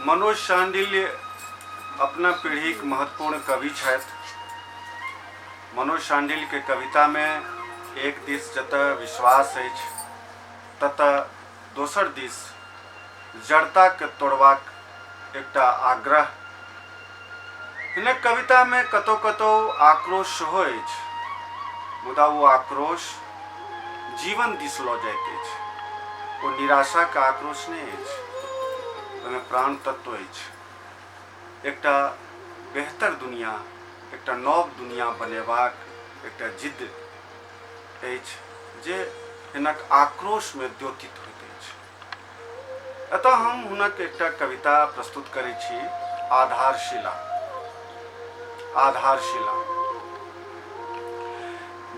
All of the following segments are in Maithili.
मनोज शांडिल्य अपना पीढ़ी के महत्वपूर्ण कवि छथि। मनोज शांडिल्य के कविता में एक दिस जतऽ विश्वास अछि ततऽ दोसर दिस जड़ता के तोड़बाक एकटा आग्रह। हिनक कविता में कतौ कतौ आक्रोश सेहो अछि, मुदा वो आक्रोश जीवन दिस लऽ जाइत अछि। वो निराशा के आक्रोश नहीं अछि, ओहिमे प्राण तत्व अछि। एकटा बेहतर दुनिया, एकटा नव दुनिया बनेबाक एकटा जिद्द अछि जे हिनक आक्रोश में द्योतित होइत अछि। अतः हम हुनक एकटा कविता प्रस्तुत करै छी, आधारशिला। आधारशिला।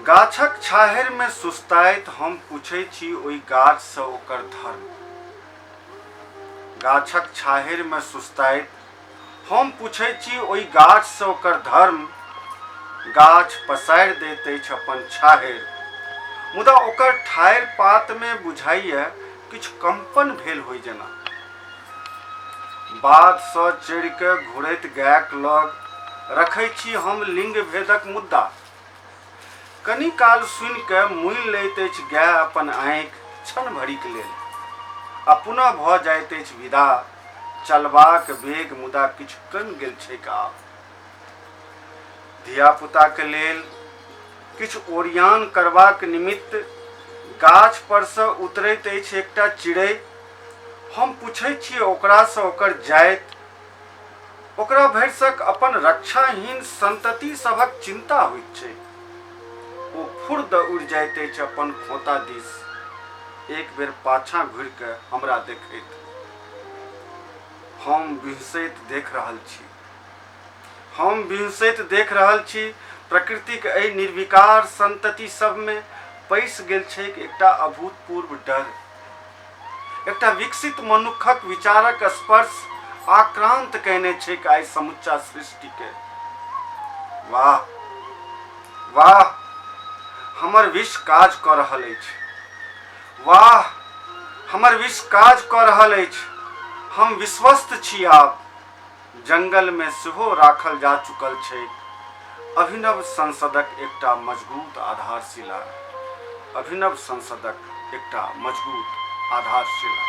गाछक छाहरि में सुस्ताइत हम पूछै छी ओहि गाछ से ओकर धर्म। गाछक छाहरि में सुस्ताइत हम पूछै छी ओहि गाछ से ओकर धर्म। गाछ पसारि दैत अछि अपन छाहरि, मुदा ओकर ठाढ़ि पात में बुझाइए किछु कंपन भेल होइ जेना। बाध सँ चढ़ि के घुरैत गायक लग रखै छी हम लिंग भेदक मुद्दा। कनि काल सुनि के मुनि लैत अछि गाय अपन आँखि क्षण भरिक लेल, आ पुनः भऽ जाइत अछि विदा। चलबाक वेग मुदा किछु कम गेल छैक आब। धिया पुता के लेल किछु ओरियान करबाक निमित्त गाछ पर से उतरैत अछि एकटा चिड़ै। हम पूछै छी ओकरा से ओकर जाति। ओकरा भरिसक अपन रक्षाहीन संतति सभक चिंता होइत छै। ओ फुर्द उड़ि जाइत अछि अपन खोता दिस, एक बेर पाछाँ घुरि के हमरा देखैत। हम बिहसैत देख रहल छी, हम बिहसैत देख रहल छी। प्रकृतिक एहि निर्विकार संतति सब में पैसि गेल छैक एकटा अभूतपूर्व डर। एकटा विकसित मनुखक विचारक स्पर्श आक्रांत कयने छैक आइ समुच्चा सृष्टि के। वाह वाह, हमर विष काज कऽ रहल अछि। वाह, हमर विष काज कऽ रहल अछि। हम विश्वस्त छी आब। जंगल में सेहो राखल जा चुकल छै अभिनव संसदक एकटा मजबूत आधारशिला। अभिनव संसदक एकटा मजबूत आधारशिला।